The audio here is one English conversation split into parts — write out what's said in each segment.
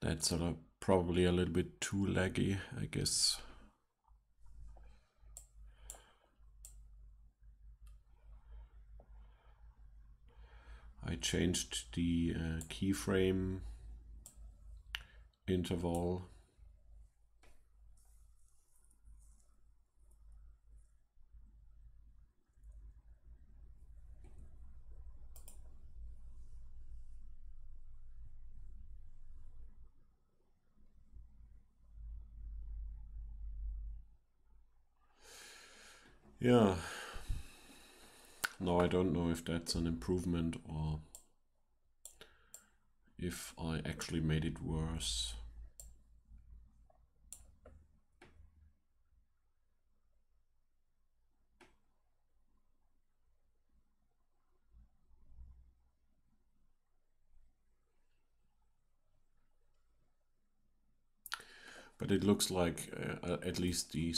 That's probably a little bit too laggy, I guess. I changed the keyframe interval. Yeah. Now I don't know if that's an improvement or if I actually made it worse. But it looks like at least the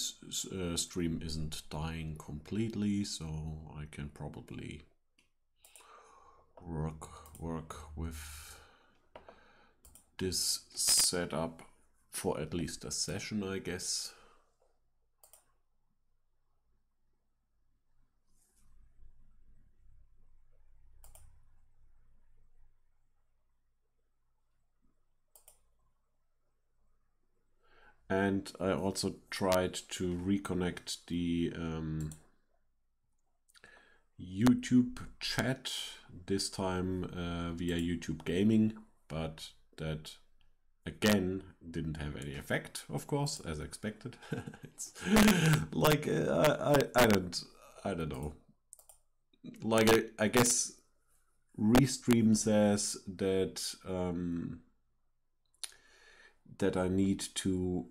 stream isn't dying completely, so I can probably work with this setup for at least a session, I guess. And I also tried to reconnect the YouTube chat, this time via YouTube Gaming, but that again didn't have any effect, of course, as expected. It's like I don't know. Like I guess Restream says that that I need to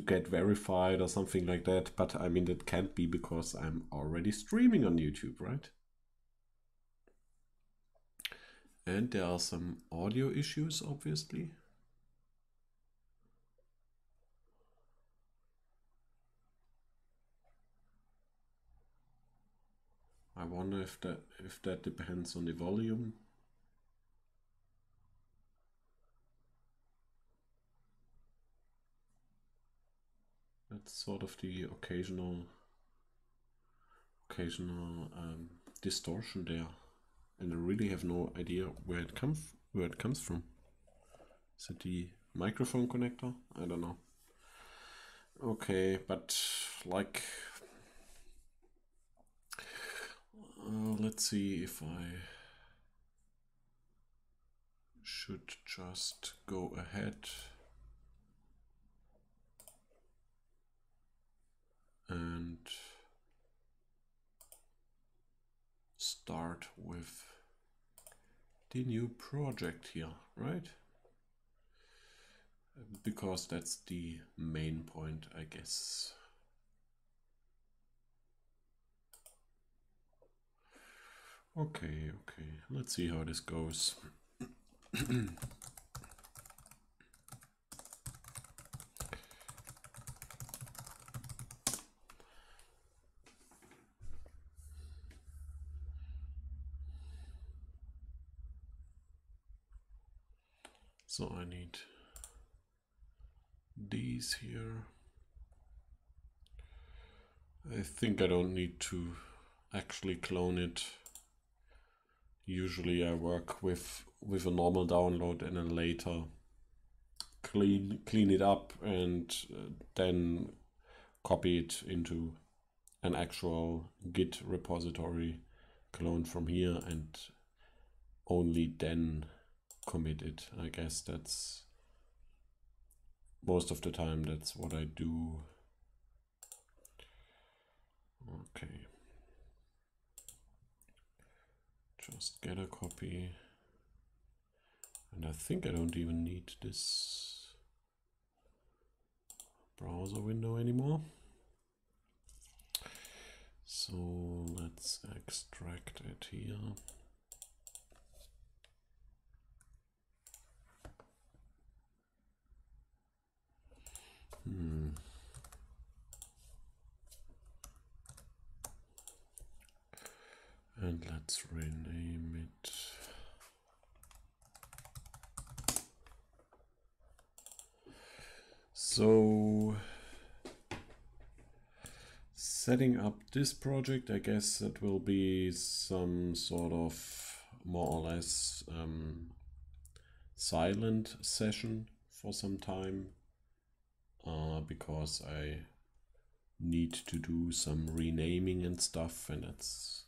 get verified or something like that, but I mean that can't be because I'm already streaming on YouTube, right? And there are some audio issues, obviously. I wonder if that depends on the volume. That's sort of the occasional distortion there, and I really have no idea where it comes from. Is it the microphone connector? I don't know. Okay, but like, let's see if I should just go ahead and start with the new project here, right? Because that's the main point, I guess. Okay, let's see how this goes. So I need these here. I think I don't need to actually clone it. Usually I work with a normal download and then later clean it up and then copy it into an actual Git repository, clone from here, and only then commit it. I guess that's most of the time that's what I do. Okay, just get a copy, and I think I don't even need this browser window anymore. So let's extract it here. And let's rename it So setting up this project, I guess that will be some sort of more or less silent session for some time, because I need to do some renaming and stuff, and it's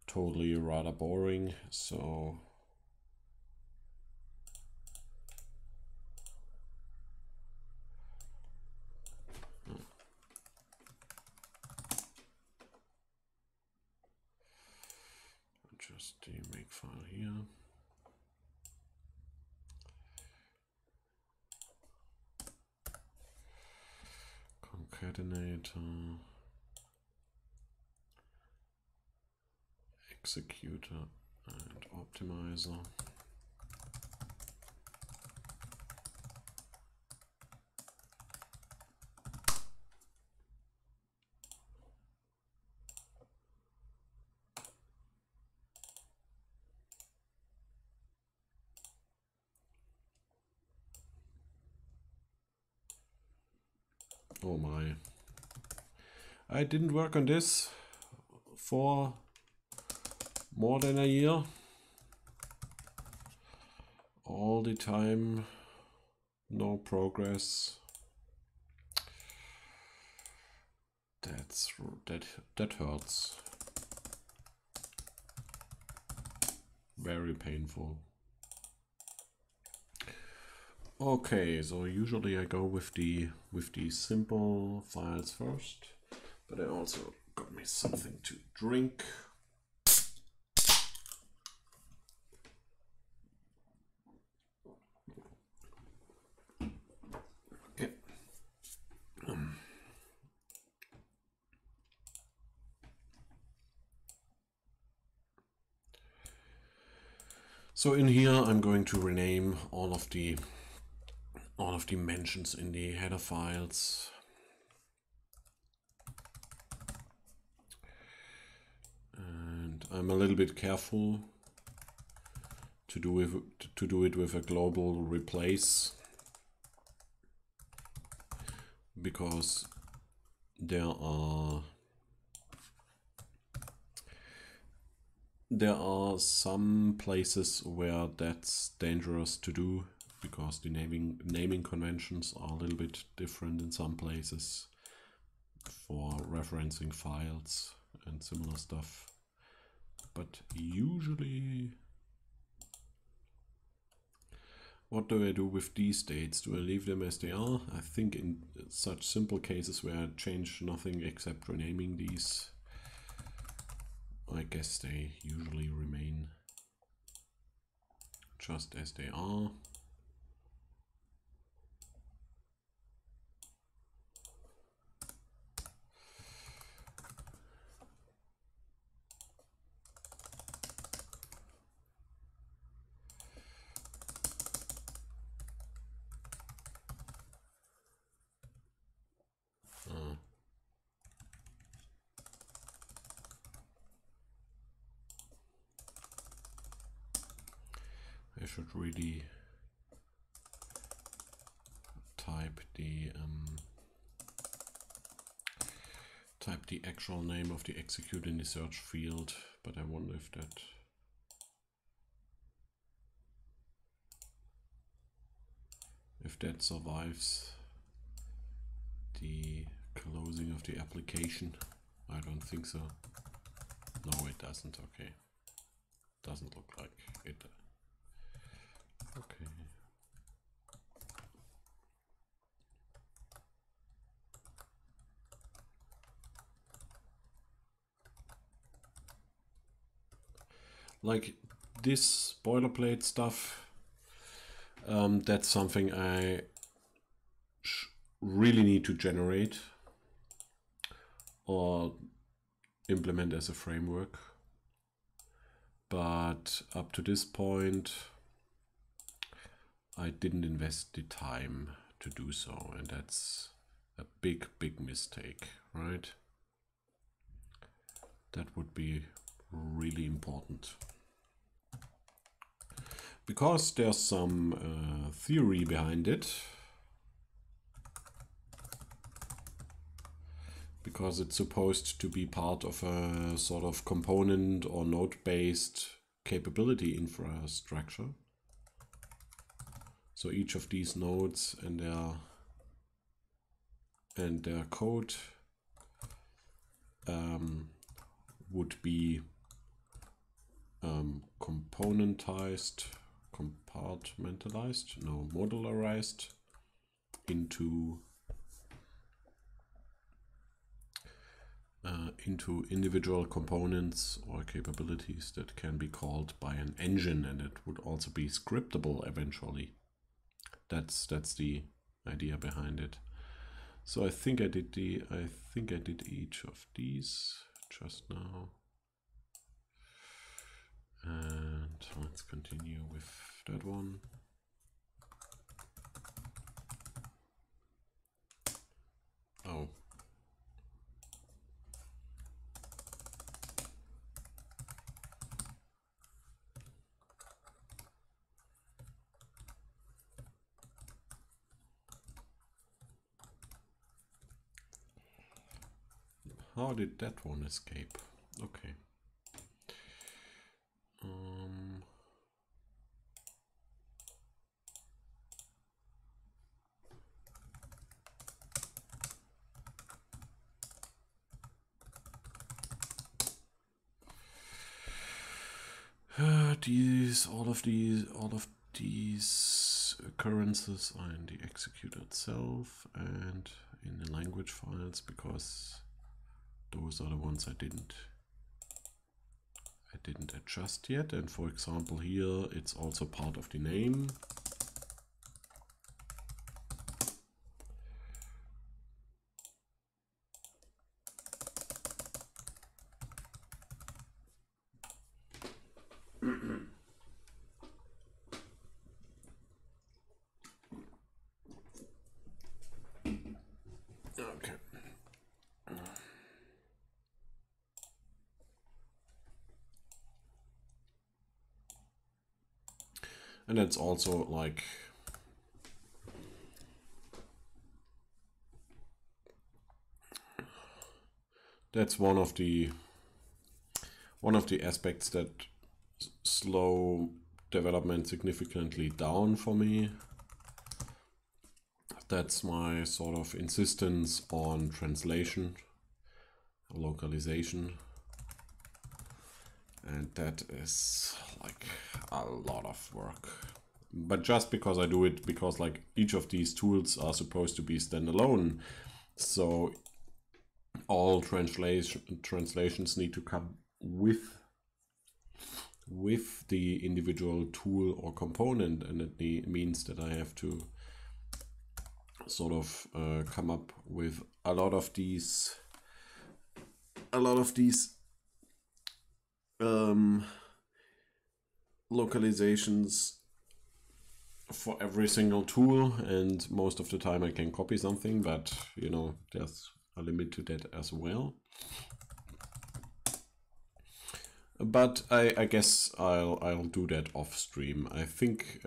totally rather boring. So just the make file here. Concatenator, executor, and optimizer. Oh my. I didn't work on this for more than a year. All the time, no progress. That hurts. Very painful. Okay, so usually I go with the simple files first, but I also got me something to drink. Okay. So in here I'm going to rename all of the mentions in the header files. And I'm a little bit careful to do it with a global replace, because there are some places where that's dangerous to do, because the naming conventions are a little bit different in some places for referencing files and similar stuff. But usually, what do I do with these dates? Do I leave them as they are? I think in such simple cases where I change nothing except renaming these, I guess they usually remain just as they are. I should really type the actual name of the execute in the search field, but I wonder if that survives the closing of the application. I don't think so. No, it doesn't. Okay, doesn't look like it. Okay. Like this boilerplate stuff, that's something I really need to generate or implement as a framework. But up to this point, I didn't invest the time to do so, and that's a big mistake, right? That would be really important, because there's some theory behind it. because it's supposed to be part of a sort of component or node-based capability infrastructure. So each of these nodes and their code would be componentized, compartmentalized, no, modularized into individual components or capabilities that can be called by an engine, and it would also be scriptable eventually. That's the idea behind it. So I think I did each of these just now. And let's continue with that one. Oh. How did that one escape? Okay. All of these occurrences are in the execute itself and in the language files, because those are the ones I didn't adjust yet. And for example, here it's also part of the name. Okay. And it's also like that's one of the aspects that slow development significantly down for me. That's my sort of insistence on translation, localization, and that is like a lot of work. But just because I do it, because like each of these tools are supposed to be standalone, so all translations need to come with the individual tool or component, and it means that I have to sort of come up with a lot of these localizations for every single tool, and most of the time I can copy something, but you know, there's a limit to that as well. But I guess I'll do that off stream. I think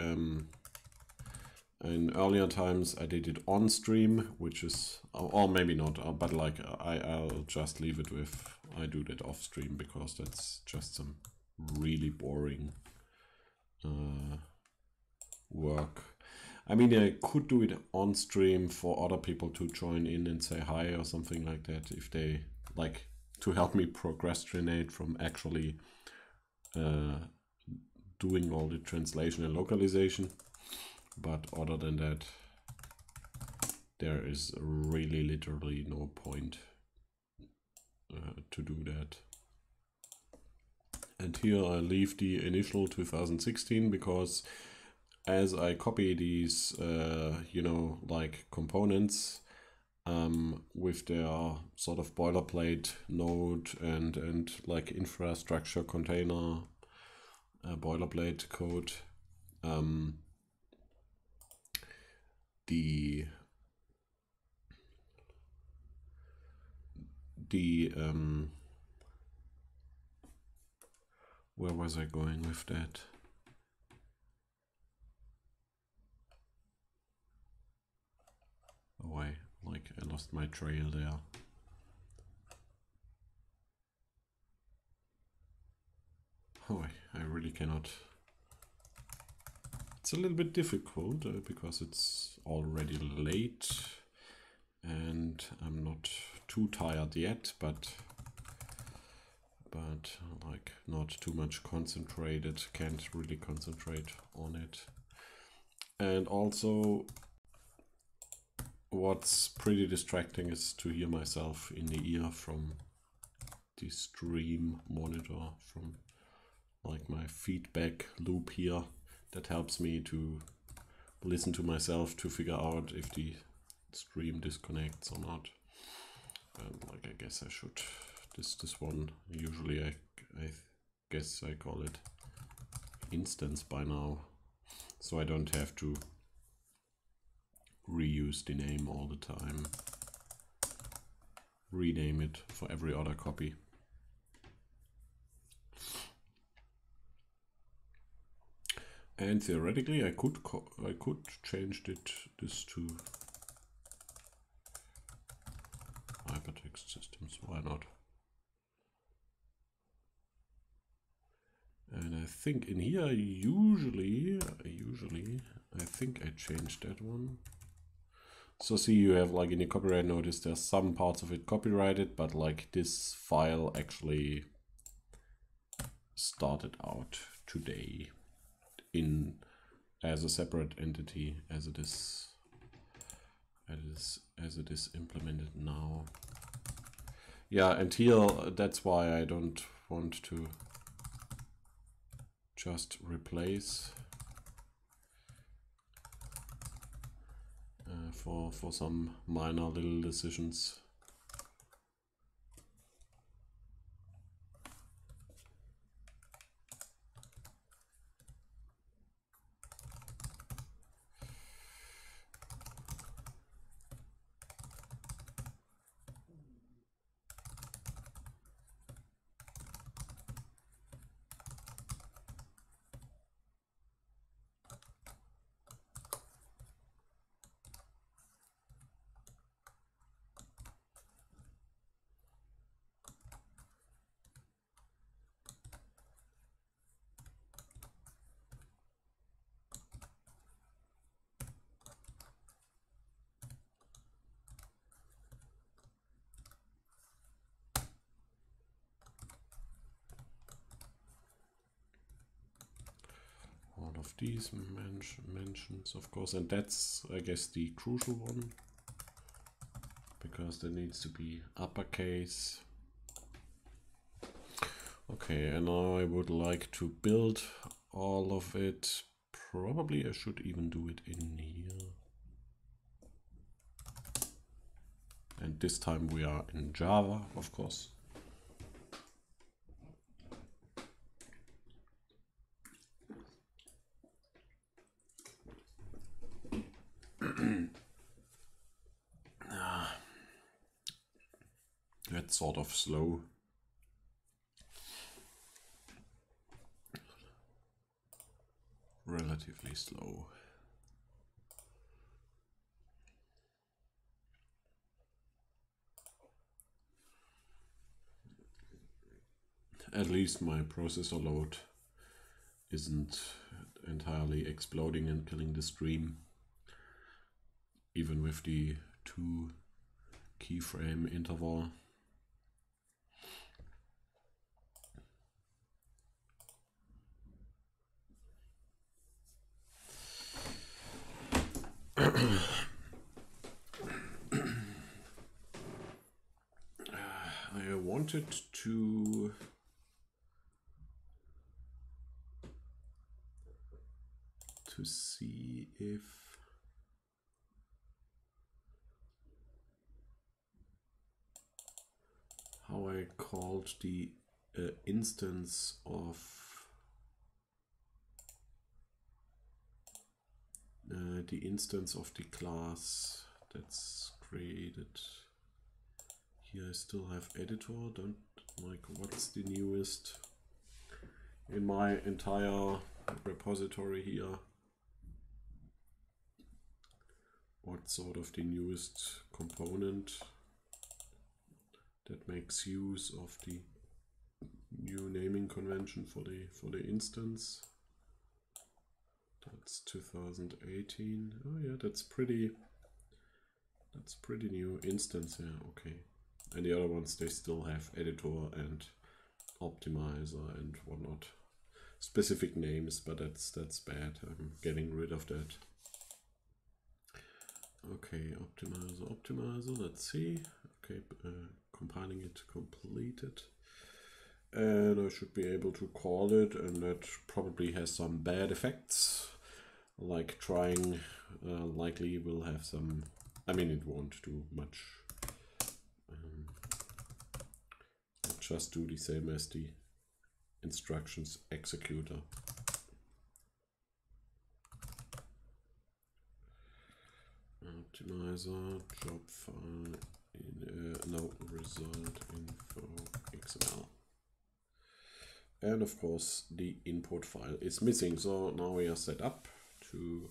in earlier times I did it on stream, which is, or maybe not, but like I'll just leave it with I do that off stream, because that's just some really boring work. I mean, I could do it on stream for other people to join in and say hi or something like that, if they like to help me procrastinate from actually doing all the translation and localization. But other than that, there is really literally no point to do that. And here I leave the initial 2016, because as I copy these, you know, like components with their sort of boilerplate node and like infrastructure container boilerplate code, where was I going with that? Oh, I lost my trail there. Oh, I really cannot. It's a little bit difficult because it's already late and I'm not too tired yet, but like not too much concentrated, can't really concentrate on it. And also what's pretty distracting is to hear myself in the ear from the stream monitor, from like my feedback loop here. That helps me to listen to myself to figure out if the stream disconnects or not. And like I guess I should, this one, usually I guess I call it instance by now, so I don't have to reuse the name all the time, rename it for every other copy. And theoretically, I could change this to hypertext systems. Why not? And I think in here, usually, I think I changed that one. So see, you have like in the copyright notice, there's some parts of it copyrighted, but like this file actually started out today as a separate entity as it is implemented now. Yeah, and here that's why I don't want to just replace for some minor little decisions. All of these mentions, of course, and that's, I guess, the crucial one, because there needs to be uppercase. Okay, and now I would like to build all of it. Probably I should even do it in here. And this time we are in Java, of course. That's sort of slow. Relatively slow. At least my processor load isn't entirely exploding and killing the stream, even with the 2 keyframe interval. I wanted to see if how I called the instance of the class that's created. Here I still have editor, don't like what's the newest in my entire repository here. What's sort of the newest component that makes use of the new naming convention for the instance. That's 2018. Oh yeah, that's pretty new instance. Yeah, okay. And the other ones, they still have editor and optimizer and whatnot, specific names, but that's bad. I'm getting rid of that. Okay, optimizer. Let's see. Okay, compiling it, completed. And I should be able to call it, and that probably has some bad effects. Like trying likely will have some, I mean, it won't do much. Just do the same as the instructions executor. Optimizer, job file, no result info XML. And of course the input file is missing. So now we are set up to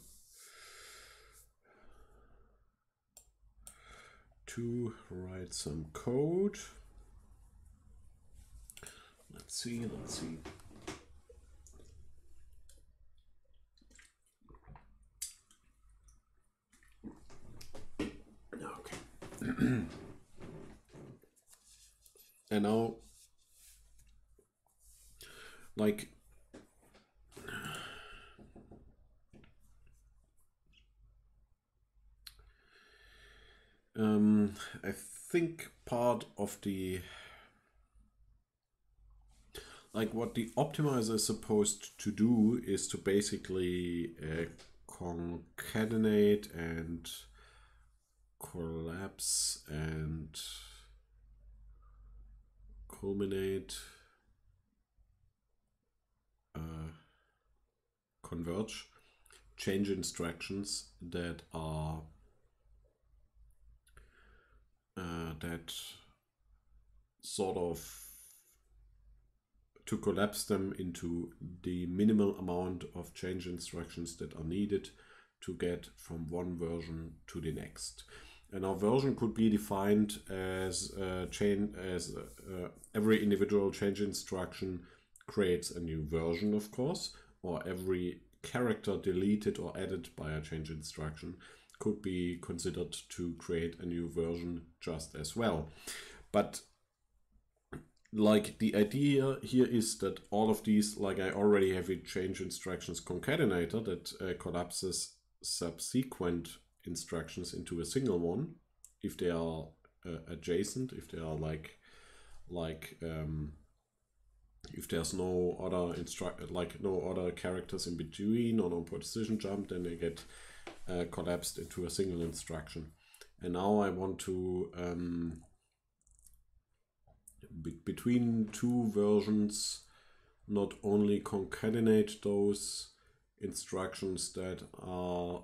write some code. Let's see. Okay. And now, like, I think part of the, like, what the optimizer is supposed to do is to basically concatenate and collapse and culminate, converge change instructions that are that sort of to collapse them into the minimal amount of change instructions that are needed to get from one version to the next. And our version could be defined as every individual change instruction creates a new version, of course, or every character deleted or added by a change instruction could be considered to create a new version just as well. But like the idea here is that all of these, like I already have a change instructions concatenator that collapses subsequent instructions into a single one if they are adjacent, if they are like if there's no other no other characters in between or no precision jump, then they get collapsed into a single instruction. And now I want to between two versions not only concatenate those instructions that are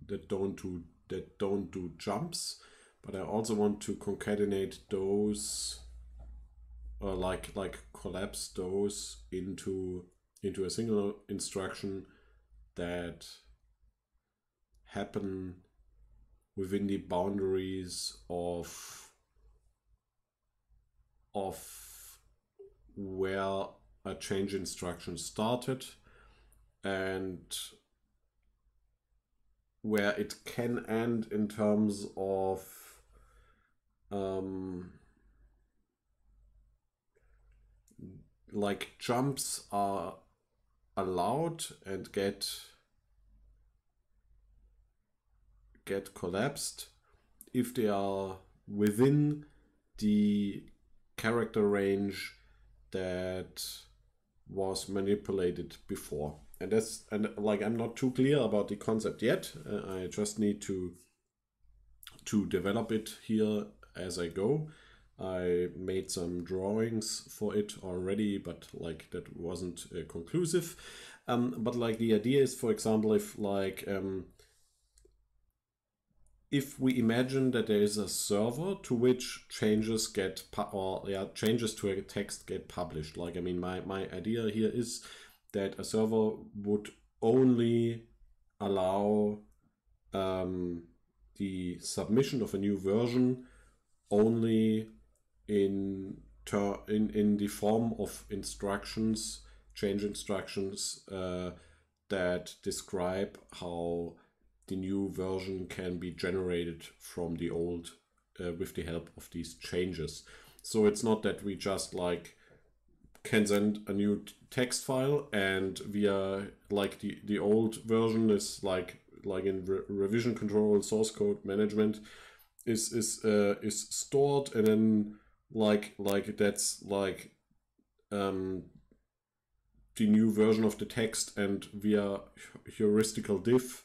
that don't do jumps, but I also want to concatenate those or like collapse those into a single instruction that happen within the boundaries of where a change instruction started and where it can end in terms of like jumps are allowed and get collapsed if they are within the character range that was manipulated before. And like I'm not too clear about the concept yet. I just need to develop it here as I go. I made some drawings for it already, but like that wasn't conclusive. But like the idea is, for example, if like if we imagine that there is a server to which changes get changes to a text get published. Like, I mean, my idea here is that a server would only allow the submission of a new version only in the form of instructions, change instructions that describe how the new version can be generated from the old with the help of these changes. So it's not that we just like can send a new text file and we are like the old version is like in revision control, source code management is stored, and then like that's like the new version of the text, and via heuristical diff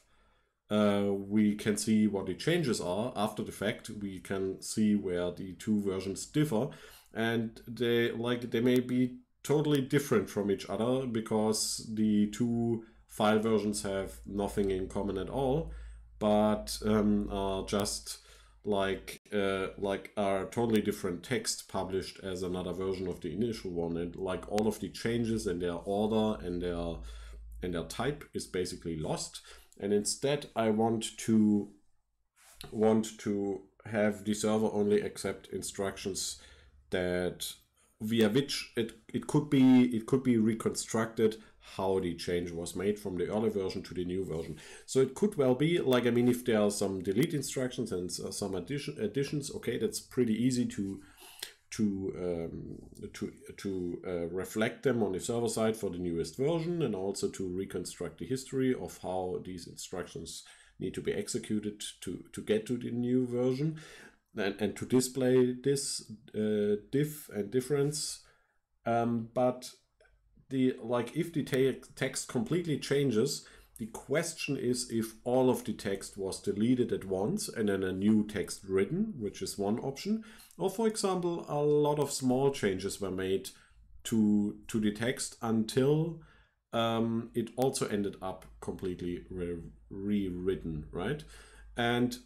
we can see what the changes are after the fact. We can see where the two versions differ, and they may be totally different from each other because the two file versions have nothing in common at all, but are just are totally different text published as another version of the initial one, and like all of the changes and their order and their type is basically lost. And instead I want to have the server only accept instructions that via which it could be reconstructed how the change was made from the early version to the new version. So it could well be like, I mean, if there are some delete instructions and some additions, okay, that's pretty easy to reflect them on the server side for the newest version, and also to reconstruct the history of how these instructions need to be executed to get to the new version, and to display this diff and difference. But if the text completely changes, the question is if all of the text was deleted at once and then a new text written, which is one option, or for example, a lot of small changes were made to the text until it also ended up completely rewritten, right? And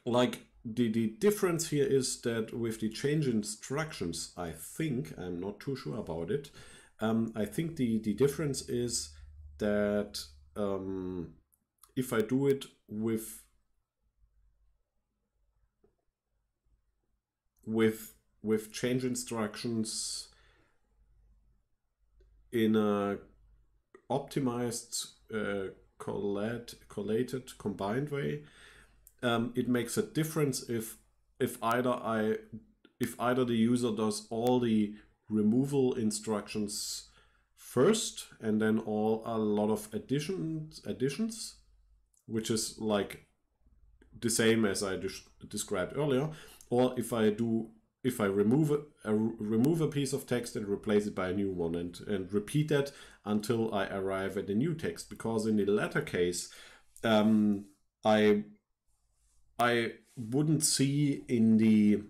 like the difference here is that with the change instructions, I think, I'm not too sure about it, I think the difference is that if I do it with change instructions in a optimized, collated, combined way, it makes a difference if either the user does all the removal instructions first and then a lot of additions, which is like the same as I described earlier, or if I remove a piece of text and replace it by a new one, and repeat that until I arrive at the new text. Because in the latter case, I wouldn't see in the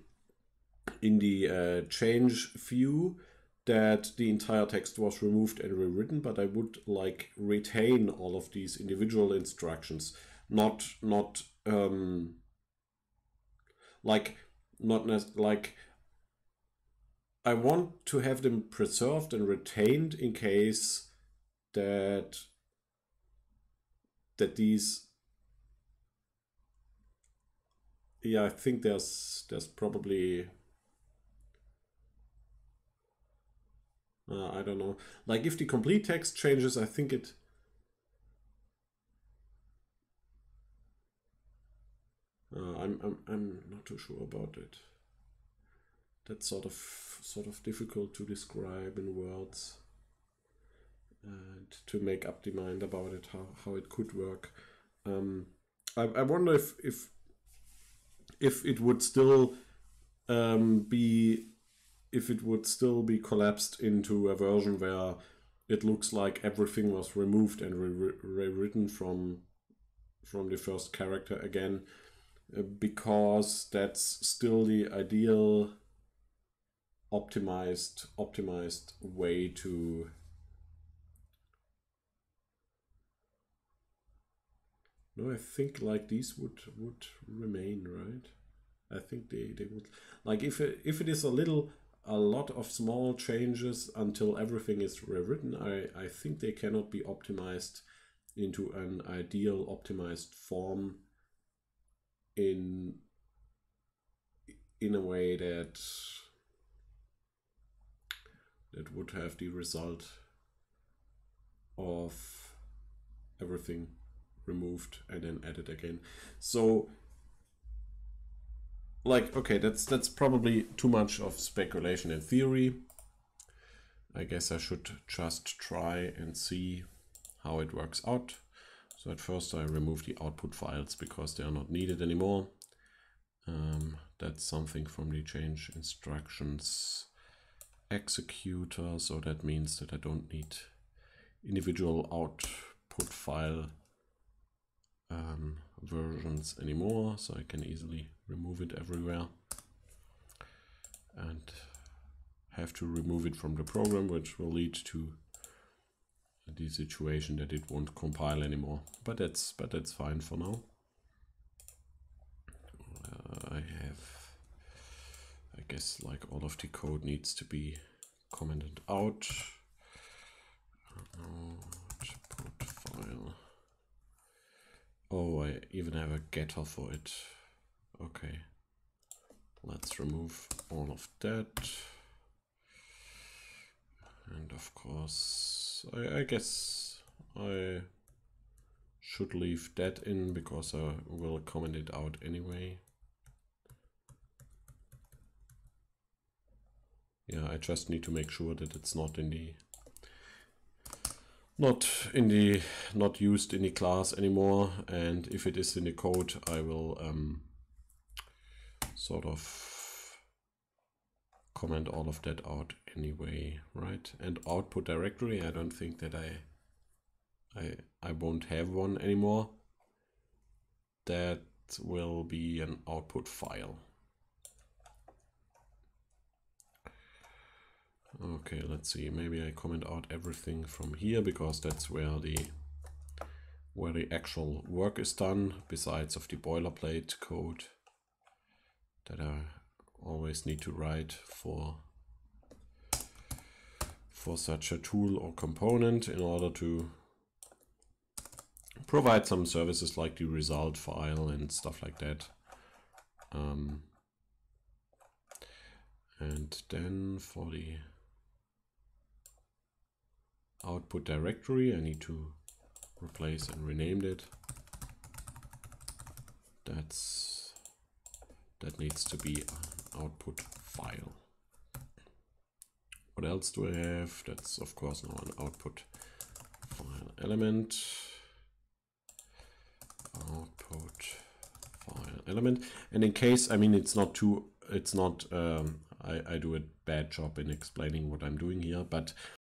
change view that the entire text was removed and rewritten, but I would like retain all of these individual instructions, I want to have them preserved and retained in case that these, yeah, I think there's probably I don't know, like if the complete text changes, I think it I'm not too sure about it. That's sort of difficult to describe in words and to make up the mind about it, how it could work. I wonder if it would still be collapsed into a version where it looks like everything was removed and rewritten from the first character again, because that's still the ideal optimized way to no, I think like these would remain, right? I think they would, like if it is a lot of small changes until everything is rewritten, I think they cannot be optimized into an ideal optimized form in in a way that would have the result of everything removed and then added again. So like, okay, that's probably too much of speculation and theory. I guess I should just try and see how it works out. So at first I remove the output files because they are not needed anymore. That's something from the change instructions executor. So that means that I don't need individual output file versions anymore. So I can easily remove it everywhere and have to remove it from the program, which will lead to the situation that it won't compile anymore. But that's fine for now. I guess like all of the code needs to be commented out. Output file. Oh, I even have a getter for it. Okay, let's remove all of that. And of course, I guess I should leave that in because I will comment it out anyway. Yeah, I just need to make sure that it's not used in the class anymore. And if it is in the code, I will sort of comment all of that out anyway, right? And output directory, I don't think that I won't have one anymore. That will be an output file. Okay, let's see. Maybe I comment out everything from here because that's where the actual work is done, besides of the boilerplate code that I always need to write for such a tool or component in order to provide some services like the result file and stuff like that. And then for the output directory, I need to replace and rename it. That needs to be an output file. What else do I have? That's of course now an output file element. Output file element. And in case, I mean, I do a bad job in explaining what I'm doing here, but